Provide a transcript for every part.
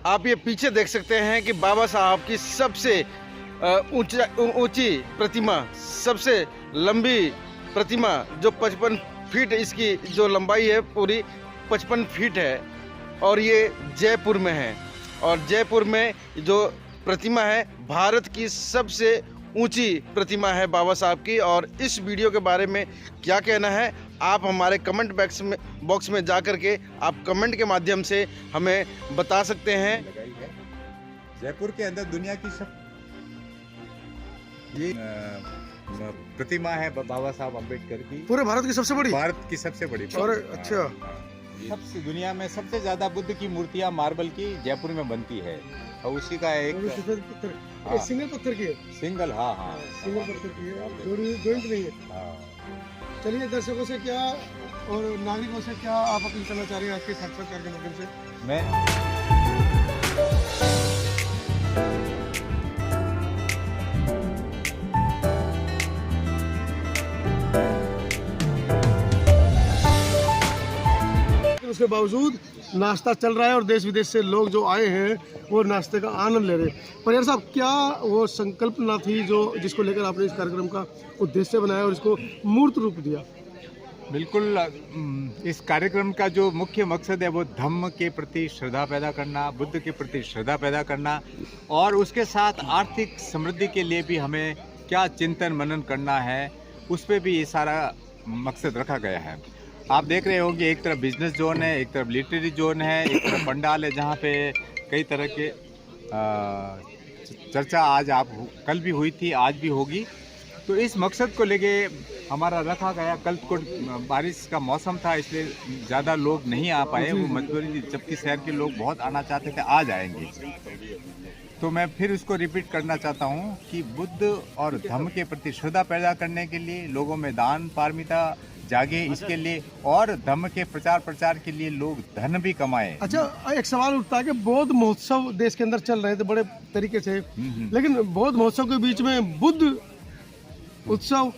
आप ये पीछे देख सकते हैं कि बाबा साहब की सबसे ऊंची प्रतिमा, सबसे लंबी प्रतिमा जो 55 फीट, इसकी जो लंबाई है पूरी 55 फीट है और ये जयपुर में है। और जयपुर में जो प्रतिमा है भारत की सबसे ऊंची प्रतिमा है बाबा साहब की। और इस वीडियो के बारे में क्या कहना है आप हमारे कमेंट बॉक्स में जा कर के आप कमेंट के माध्यम से हमें बता सकते हैं। जयपुर के अंदर दुनिया की ये प्रतिमा है बाबा साहब अम्बेडकर की, पूरे भारत की सबसे बड़ी, भारत की सबसे बड़ी। और अच्छा, सबसे दुनिया में सबसे ज्यादा बुद्ध की मूर्तियां मार्बल की जयपुर में बनती है और उसी का एक सिंगल पत्थर की है, सिंगल, हाँ हाँ सिंगल पत्थर की है, जॉइंट नहीं है। हाँ। चलिए दर्शकों से क्या और नागरिकों से क्या आप अपील करना चाह रहे हैं आपके साक्षात्कार के माध्यम से? मैं उसके बावजूद नाश्ता चल रहा है और देश विदेश से लोग जो आए हैं वो नाश्ते का आनंद ले रहे हैं। पर यार साहब, क्या वो संकल्पना थी जो जिसको लेकर आपने इस कार्यक्रम का उद्देश्य बनाया और इसको मूर्त रूप दिया? बिल्कुल, इस कार्यक्रम का जो मुख्य मकसद है वो धम्म के प्रति श्रद्धा पैदा करना, बुद्ध के प्रति श्रद्धा पैदा करना और उसके साथ आर्थिक समृद्धि के लिए भी हमें क्या चिंतन मनन करना है, उस पर भी ये सारा मकसद रखा गया है। आप देख रहे होंगे एक तरफ बिजनेस जोन है, एक तरफ लिटरेरी जोन है, एक तरफ पंडाल है जहाँ पे कई तरह के चर्चा आज कल भी हुई थी, आज भी होगी। तो इस मकसद को लेके हमारा रखा गया। कल को बारिश का मौसम था इसलिए ज़्यादा लोग नहीं आ पाए, वो मजबूरी थी, जबकि शहर के लोग बहुत आना चाहते थे, आ जाएंगे। तो मैं फिर उसको रिपीट करना चाहता हूँ कि बुद्ध और धम्म के प्रति श्रद्धा पैदा करने के लिए लोगों में दान पारमिता जागे, इसके लिए और धम्म के प्रचार के लिए लोग धन भी कमाएं। अच्छा, एक सवाल उठता है कि बौद्ध महोत्सव देश के अंदर चल रहे थे बड़े तरीके से, लेकिन बौद्ध महोत्सव के बीच में बुद्ध उत्सव,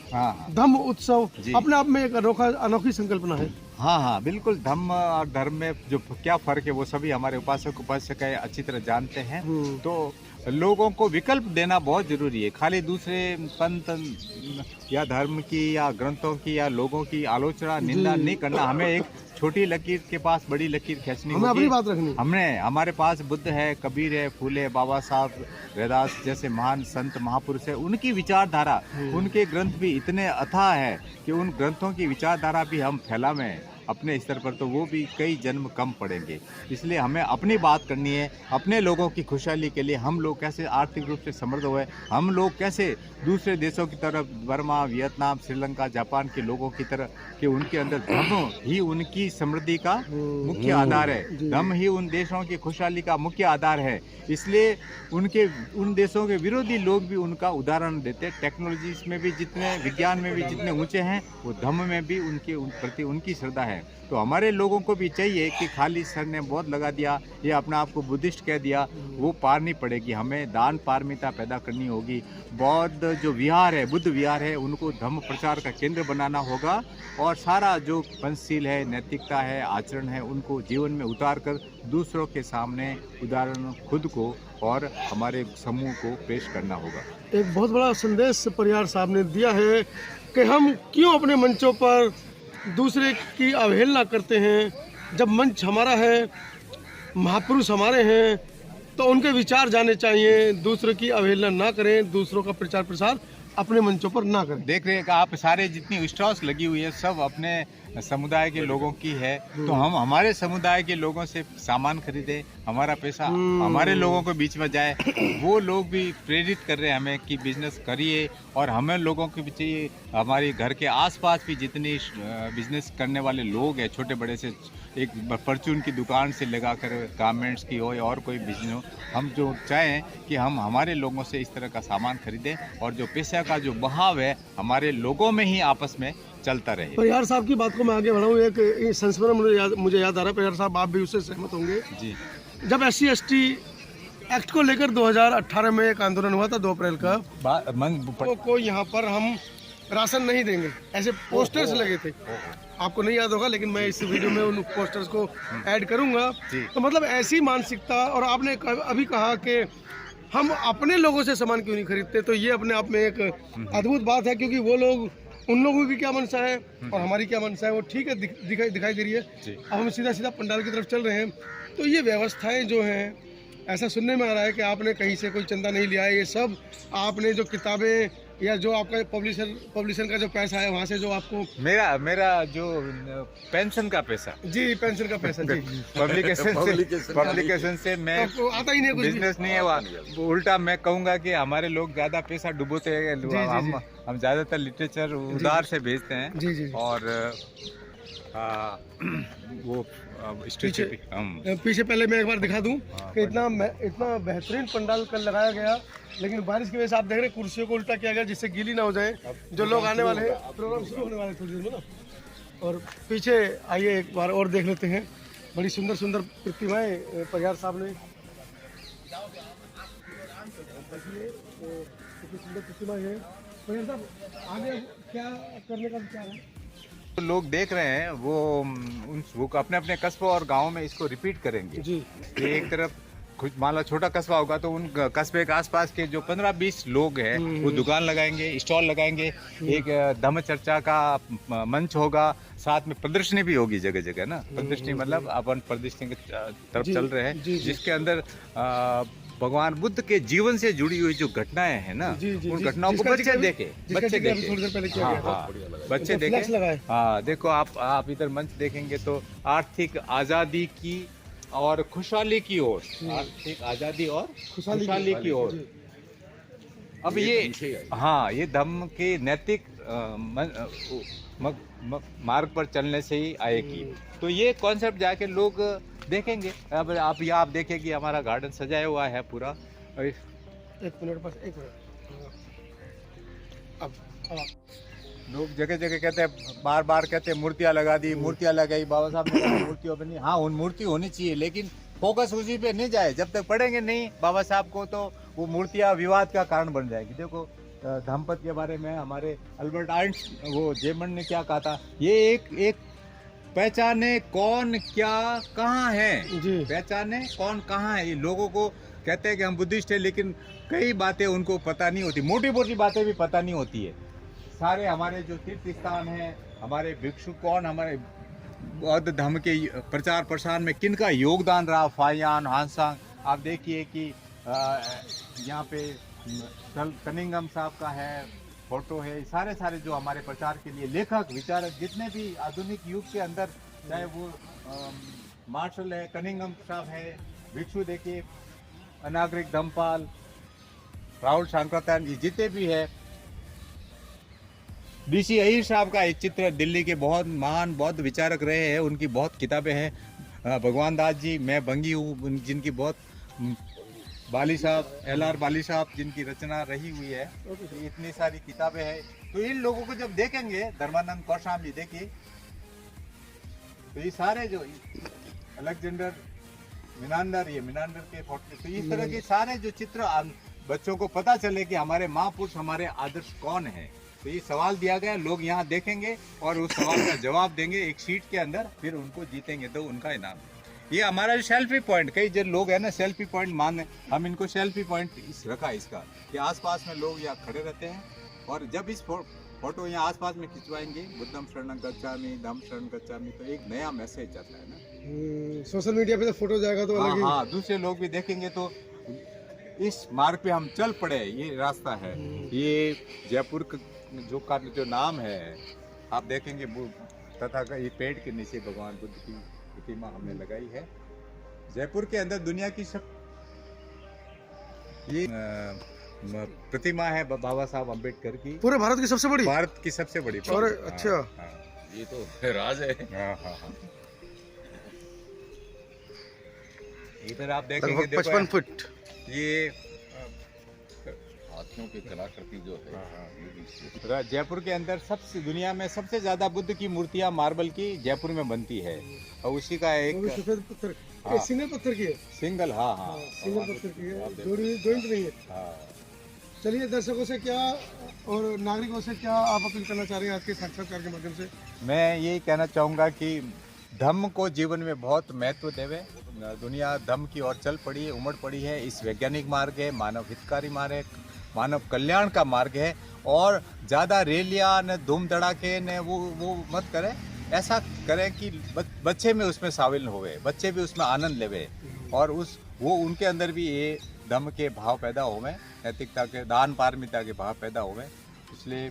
धम्म उत्सव अपने आप में एक अनोखी संकल्पना है। हाँ हाँ बिल्कुल, धम्म और धर्म में जो क्या फर्क है वो सभी हमारे उपासक उपासिका अच्छी तरह जानते हैं। तो लोगों को विकल्प देना बहुत जरूरी है। खाली दूसरे पंथ या धर्म की या ग्रंथों की या लोगों की आलोचना निंदा नहीं करना। हमें एक छोटी लकीर के पास बड़ी लकीर खींचनी होगी, अपनी बात रखनी। हमारे पास बुद्ध है, कबीर है, फूले, बाबा साहब, रैदास जैसे महान संत महापुरुष है, उनकी विचारधारा, उनके ग्रंथ भी इतने अथाह है कि उन ग्रंथों की विचारधारा भी हम फैलावें अपने स्तर पर तो वो भी कई जन्म कम पड़ेंगे। इसलिए हमें अपनी बात करनी है, अपने लोगों की खुशहाली के लिए हम लोग कैसे आर्थिक रूप से समृद्ध हुए, हम लोग कैसे दूसरे देशों की तरफ, बर्मा, वियतनाम, श्रीलंका, जापान के लोगों की तरह कि उनके अंदर धम्म ही उनकी समृद्धि का मुख्य आधार है, धम्म ही उन देशों की खुशहाली का मुख्य आधार है। इसलिए उन देशों के विरोधी लोग भी उनका उदाहरण देते। टेक्नोलॉजी में भी जितने, विज्ञान में भी जितने ऊंचे हैं, वो धम्म में भी उनके प्रति उनकी श्रद्धा है। तो हमारे लोगों को भी चाहिए कि खाली सर ने बहुत लगा दिया, ये अपने आप को बुद्धिस्ट कह दिया, वो पार नहीं पड़ेगी। हमें दान पारमिता पैदा करनी होगी। बौद्ध जो विहार है, बुद्ध विहार है, उनको धम्म प्रचार का केंद्र बनाना होगा और सारा जो पंचशील है, नैतिकता है, आचरण है, उनको जीवन में उतार कर दूसरों के सामने उदाहरण खुद को और हमारे समूह को पेश करना होगा। एक बहुत बड़ा संदेश परिहार साहब ने दिया है कि हम क्यों अपने मंचों पर दूसरे की अवहेलना करते हैं। जब मंच हमारा है, महापुरुष हमारे हैं, तो उनके विचार जाने चाहिए। दूसरों की अवहेलना ना करें, दूसरों का प्रचार प्रसार अपने मंचों पर ना करें। देख रहे हैं कि आप सारे जितनी स्टॉल्स लगी हुई है सब अपने समुदाय के लोगों की है, तो हम हमारे समुदाय के लोगों से सामान खरीदें, हमारा पैसा हमारे लोगों के बीच में जाए। वो लोग भी प्रेरित कर रहे हैं हमें कि बिजनेस करिए और हमें लोगों के भी चाहिए। हमारे घर के आसपास भी जितनी बिजनेस करने वाले लोग हैं, छोटे बड़े से, एक परचून की दुकान से लगाकर गारमेंट्स की हो या और कोई बिजनेस हो, हम जो चाहें कि हम हमारे लोगों से इस तरह का सामान खरीदें और जो पैसा का जो बहाव है हमारे लोगों में ही आपस में चलता रहे। परिहार साहब की बात को मैं आगे बढ़ाऊँ, एक संस्मरण मुझे याद आ रहा है। परिहार साहब, आप भी उससे सहमत होंगे जी। जब SC/ST एक्ट को लेकर 2018 में एक आंदोलन हुआ था 2 अप्रैल का, तो कोई यहाँ पर हम राशन नहीं देंगे, ऐसे पोस्टर्स लगे थे। आपको नहीं याद होगा, लेकिन मैं इस वीडियो में उन पोस्टर्स को ऐड करूंगा। तो मतलब ऐसी मानसिकता, और आपने अभी कहा कि हम अपने लोगों से सामान क्यों नहीं खरीदते, तो ये अपने आप में एक अद्भुत बात है, क्योंकि वो लोग, उन लोगों की क्या मंशा है और हमारी क्या मंशा है वो ठीक है दिखाई दे रही है। अब हम सीधा सीधा पंडाल की तरफ चल रहे हैं। तो ये व्यवस्थाएं जो हैं, ऐसा सुनने में आ रहा है कि आपने कहीं से कोई चंदा नहीं लिया है, ये सब आपने जो किताबें या जो आपका पब्लिशर का जो पैसा है वहाँ से जो आपको मेरा जो पेंशन का पैसा, जी पेंशन का पैसा, जी पब्लिकेशन से मैं तो आता ही नहीं कुछ बिजनेस नहीं है वो। उल्टा मैं कहूँगा कि हमारे लोग ज्यादा पैसा डुबोते हैं। हम ज्यादातर लिटरेचर उधार से भेजते हैं। जी जी। और वो पीछे पीछे पहले मैं एक बार दिखा दूं कि इतना बेहतरीन पंडाल कल लगाया गया, लेकिन बारिश की वजह से आप देख रहे हैं कुर्सियों को उल्टा किया गया जिससे गीली ना हो जाए। जो लोग आने वाले हैं, प्रोग्राम शुरू होने वाले हैं थोड़ी देर में ना। और पीछे आइए एक बार और देख लेते हैं, बड़ी सुंदर सुंदर प्रतिमाएं परिहार साहब ने, कितनी सुंदर प्रतिमाएं हैं। परिहार साहब, आगे क्या करने का विचार है? लोग देख रहे हैं वो अपने अपने कस्बों और गांव में इसको रिपीट करेंगे जी। कि एक तरफ कुछ मान लो छोटा कस्बा होगा तो उन कस्बे के आसपास के जो 15-20 लोग हैं वो दुकान लगाएंगे, स्टॉल लगाएंगे, एक धम्म चर्चा का मंच होगा, साथ में प्रदर्शनी भी होगी जगह जगह ना। प्रदर्शनी मतलब अपन प्रदर्शनी की तरफ चल रहे हैं, जिसके अंदर भगवान बुद्ध के जीवन से जुड़ी हुई जो घटनाएं हैं ना, उन घटनाओं को बच्चे देखे। बच्चे देखे। हाँ, देखो आप इधर मंच देखेंगे तो आर्थिक आजादी की और खुशहाली की ओर, आर्थिक आजादी और खुशहाली की ओर। अब ये धम्म के नैतिक मार्ग पर चलने से ही आएगी। तो ये कॉन्सेप्ट जाके लोग देखेंगे। अब आप देखें कि हमारा गार्डन सजाया हुआ है पूरा। एक मिनट बस, एक मिनट। अब लोग जगह जगह कहते हैं, बार बार कहते हैं मूर्तियां लगा दी, मूर्तियां लगाई, बाबा साहब ने कहा मूर्तियों पे नहीं। हाँ, उन मूर्ति होनी चाहिए, लेकिन फोकस उसी पे नहीं जाए। जब तक पढ़ेंगे नहीं बाबा साहब को तो वो मूर्तियां विवाद का कारण बन जाएगी। देखो धम्मपद के बारे में हमारे अल्बर्ट आइंस्टाइन, वो जेमन ने क्या कहा था, ये एक पहचाने कौन क्या कहाँ है, पहचाने कौन कहाँ है। ये लोगों को कहते हैं कि हम बुद्धिस्ट हैं, लेकिन कई बातें उनको पता नहीं होती, मोटी मोटी बातें भी पता नहीं होती है। सारे हमारे जो तीर्थ स्थान हैं, हमारे भिक्षु कौन, हमारे बौद्ध धर्म के प्रचार प्रसार में किनका योगदान रहा, फायान हांसांग। आप देखिए कि यहाँ पे कनिंगम साहब का है फोटो है। सारे जो हमारे प्रचार के लिए लेखक विचारक जितने भी आधुनिक युग के अंदर, चाहे वो मार्शल है, कनिंगम साहब है, भिक्षु देखिए, अनागरिक धम्मपाल, राहुल शंकरतान, जितने भी है। DC अहीर साहब का एक चित्र, दिल्ली के बहुत महान बौद्ध विचारक रहे हैं, उनकी बहुत किताबें हैं। भगवान दास जी, मैं बंगी हूँ, जिनकी बहुत, बाली साहब, LR बाली साहब, जिनकी रचना रही हुई है। इतनी सारी किताबें हैं। तो इन लोगों को जब देखेंगे, धर्मानंद कौशाम्बी देखिए, तो ये सारे जो अलेक्जेंडर मिनांडर, ये मिनांडर के फोटो, तो इस तरह के सारे जो चित्र बच्चों को पता चले कि हमारे महापुरुष, हमारे आदर्श कौन है। तो ये सवाल दिया गया, लोग यहाँ देखेंगे और उस सवाल का जवाब देंगे एक शीट के अंदर, फिर उनको जीतेंगे तो उनका इनाम। ये हमारा सेल्फी पॉइंट, कई जो लोग हैं ना सेल्फी पॉइंट माने, हम इनको सेल्फी पॉइंट रखा इसका कि आसपास में लोग यहाँ खड़े रहते हैं, और जब इस फोटो यहाँ आसपास में खिंचवाएंगे, बुद्धम शरणं गच्छामि, धम्म शरणं गच्छामि, तो एक नया मैसेज आता है ना। सोशल मीडिया पे तो फोटो जाएगा तो अलग ही। हाँ, दूसरे लोग भी देखेंगे तो इस मार्ग पे हम चल पड़े, ये रास्ता है। ये जयपुर का जो नाम है आप देखेंगे, तथा ये पेड़ के नीचे भगवान बुद्ध की प्रतिमा हमने लगाई है। जयपुर के अंदर दुनिया की ये प्रतिमा है बाबा साहब अम्बेडकर की, पूरे भारत की सबसे बड़ी, भारत की सबसे बड़ी। और अच्छा, ये तो राज है। इधर आप देखेंगे 55 फुट ये हाथियों की कलाकृति जो है। जयपुर के अंदर सबसे, दुनिया में सबसे ज्यादा बुद्ध की मूर्तियां मार्बल की जयपुर में बनती है, और उसी का एक सफेद पत्थर, सिंगल पत्थर की है, सिंगल, हाँ सिंगल पत्थर की है, जॉइंट नहीं है। चलिए दर्शकों से क्या और नागरिकों से क्या आप अपील करना चाह रहे हैं आज के साक्षात्कार के माध्यम से? मैं यही कहना चाहूँगा कि धम्म को जीवन में बहुत महत्व देवे। दुनिया धम्म की ओर चल पड़ी है, उमड़ पड़ी है। इस वैज्ञानिक मार्ग है, मानव हितकारी मार्ग है, मानव कल्याण का मार्ग है। और ज़्यादा रैलियाँ न धूम धड़ाके न वो मत करें। ऐसा करें कि बच्चे में उसमें शामिल होवे, बच्चे भी उसमें आनंद लेवे और वो उनके अंदर भी ये धम्म के भाव पैदा होवे, नैतिकता के, दान पारमिता के भाव पैदा होवे। इसलिए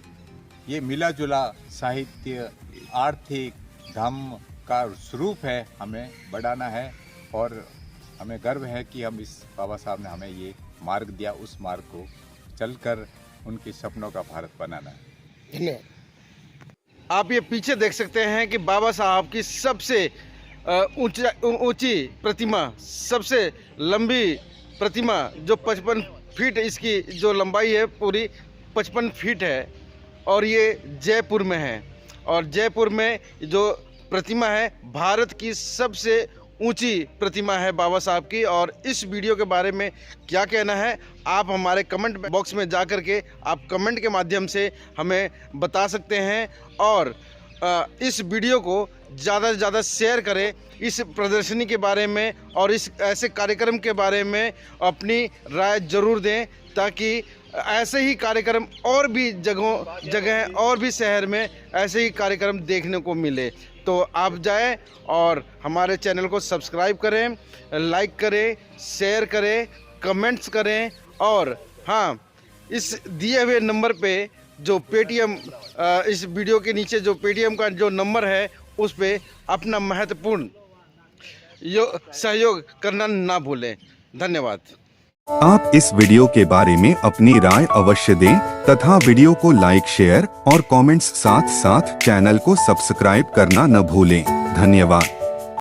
ये मिला जुला साहित्य, आर्थिक धम्म का स्वरूप है, हमें बढ़ाना है। और हमें गर्व है कि हम इस बाबा साहब ने हमें ये मार्ग दिया, उस मार्ग को चलकर उनके सपनों का भारत बनाना है। धन्यवाद। आप ये पीछे देख सकते हैं कि बाबा साहब की सबसे ऊंची प्रतिमा, सबसे लंबी प्रतिमा जो 55 फीट इसकी जो लंबाई है पूरी 55 फीट है और ये जयपुर में है। और जयपुर में जो प्रतिमा है भारत की सबसे ऊंची प्रतिमा है बाबा साहब की। और इस वीडियो के बारे में क्या कहना है आप हमारे कमेंट बॉक्स में जा कर के आप कमेंट के माध्यम से हमें बता सकते हैं। और इस वीडियो को ज़्यादा से ज़्यादा शेयर करें इस प्रदर्शनी के बारे में और इस ऐसे कार्यक्रम के बारे में अपनी राय ज़रूर दें, ताकि ऐसे ही कार्यक्रम और भी जगह और भी शहर में ऐसे ही कार्यक्रम देखने को मिले। तो आप जाएं और हमारे चैनल को सब्सक्राइब करें, लाइक करें, शेयर करें, कमेंट्स करें। और हाँ, इस दिए हुए नंबर पे जो पेटीएम, इस वीडियो के नीचे जो पेटीएम का जो नंबर है उस पे अपना महत्वपूर्ण सहयोग करना ना भूलें। धन्यवाद। आप इस वीडियो के बारे में अपनी राय अवश्य दें तथा वीडियो को लाइक, शेयर और कमेंट्स साथ साथ चैनल को सब्सक्राइब करना न भूलें। धन्यवाद।